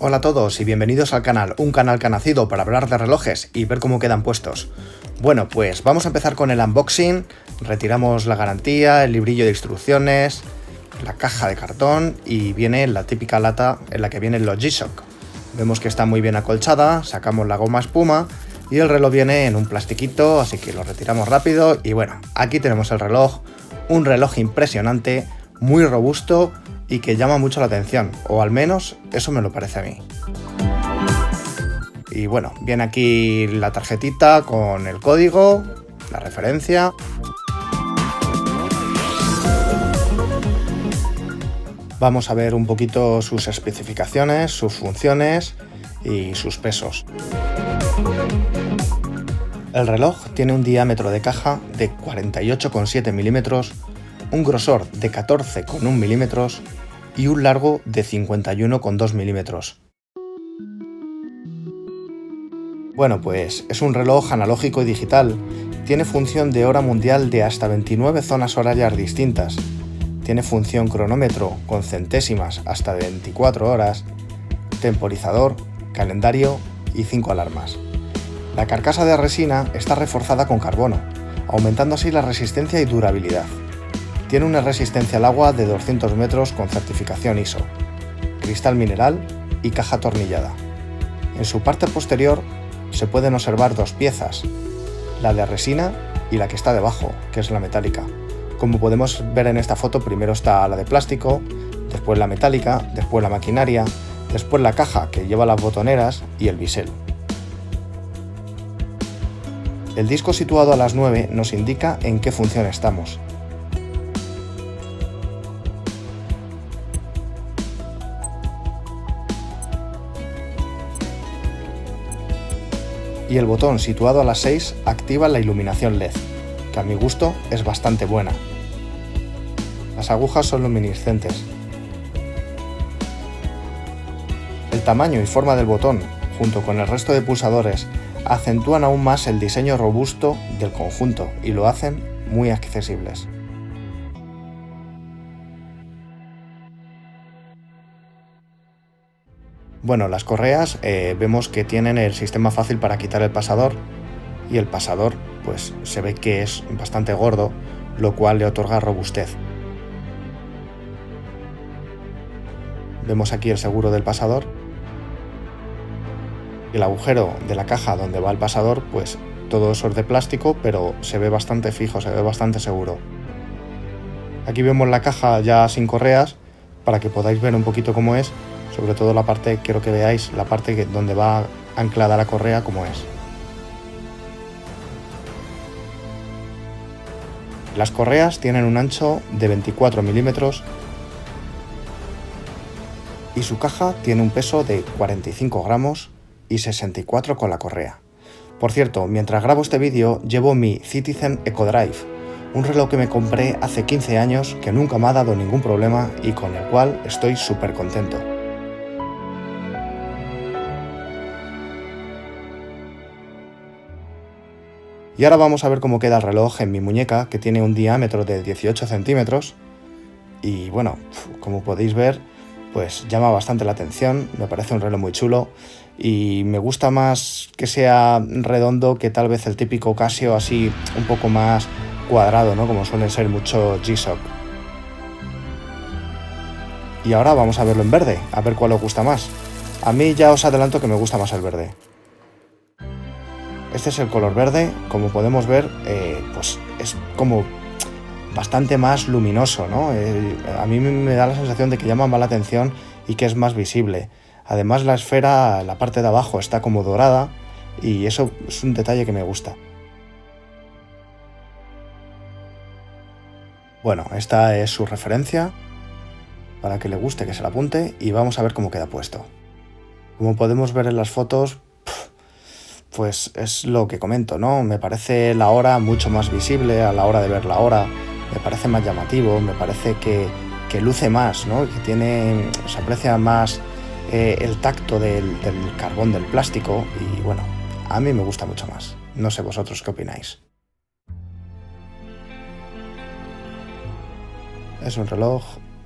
Hola a todos y bienvenidos al canal, un canal que ha nacido para hablar de relojes y ver cómo quedan puestos. Bueno, pues vamos a empezar con el unboxing, retiramos la garantía, el librillo de instrucciones, la caja de cartón y viene la típica lata en la que vienen los G-Shock. Vemos que está muy bien acolchada, sacamos la goma espuma y el reloj viene en un plastiquito, así que lo retiramos rápido y bueno, aquí tenemos el reloj, un reloj impresionante, muy robusto y que llama mucho la atención, o al menos eso me lo parece a mí. Y bueno, viene aquí la tarjetita con el código, la referencia. Vamos a ver un poquito sus especificaciones, sus funciones y sus pesos. El reloj tiene un diámetro de caja de 48,7 milímetros, un grosor de 14,1 milímetros y un largo de 51,2 milímetros. Bueno, pues es un reloj analógico y digital. Tiene función de hora mundial de hasta 29 zonas horarias distintas. Tiene función cronómetro con centésimas hasta 24 horas, temporizador, calendario y 5 alarmas. La carcasa de resina está reforzada con carbono, aumentando así la resistencia y durabilidad. Tiene una resistencia al agua de 200 metros con certificación ISO, cristal mineral y caja atornillada. En su parte posterior se pueden observar dos piezas, la de resina y la que está debajo, que es la metálica. Como podemos ver en esta foto, primero está la de plástico, después la metálica, después la maquinaria, después la caja que lleva las botoneras y el bisel. El disco situado a las 9 nos indica en qué función estamos. Y el botón situado a las 6 activa la iluminación LED, que a mi gusto es bastante buena. Las agujas son luminiscentes. El tamaño y forma del botón, junto con el resto de pulsadores, acentúan aún más el diseño robusto del conjunto y lo hacen muy accesibles. Bueno, las correas vemos que tienen el sistema fácil para quitar el pasador y el pasador pues se ve que es bastante gordo, lo cual le otorga robustez. Vemos aquí el seguro del pasador. El agujero de la caja donde va el pasador, pues todo eso es de plástico, pero se ve bastante fijo, se ve bastante seguro. Aquí vemos la caja ya sin correas para que podáis ver un poquito cómo es. Sobre todo la parte, quiero que veáis la parte donde va anclada la correa como es. Las correas tienen un ancho de 24 milímetros y su caja tiene un peso de 45 gramos y 64 con la correa. Por cierto, mientras grabo este vídeo llevo mi Citizen EcoDrive, un reloj que me compré hace 15 años que nunca me ha dado ningún problema y con el cual estoy súper contento. Y ahora vamos a ver cómo queda el reloj en mi muñeca, que tiene un diámetro de 18 centímetros. Y bueno, como podéis ver, pues llama bastante la atención, me parece un reloj muy chulo. Y me gusta más que sea redondo que tal vez el típico Casio así un poco más cuadrado, ¿no? Como suelen ser muchos G-Shock. Y ahora vamos a verlo en verde, a ver cuál os gusta más. A mí ya os adelanto que me gusta más el verde. Este es el color verde, como podemos ver, pues es como bastante más luminoso, ¿no? A mí me da la sensación de que llama más la atención y que es más visible. Además la esfera, la parte de abajo está como dorada y eso es un detalle que me gusta. Bueno, esta es su referencia, para que le guste que se la apunte y vamos a ver cómo queda puesto. Como podemos ver en las fotos, pues es lo que comento, ¿no? Me parece la hora mucho más visible a la hora de ver la hora, me parece más llamativo, me parece que luce más, ¿no? Que se aprecia más el tacto del carbón del plástico y bueno, a mí me gusta mucho más. No sé vosotros qué opináis. Es un reloj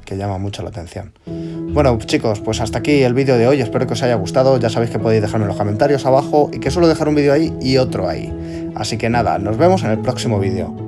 que llama mucho la atención. Bueno chicos, pues hasta aquí el vídeo de hoy, espero que os haya gustado, ya sabéis que podéis dejarme en los comentarios abajo y que suelo dejar un vídeo ahí y otro ahí. Así que nada, nos vemos en el próximo vídeo.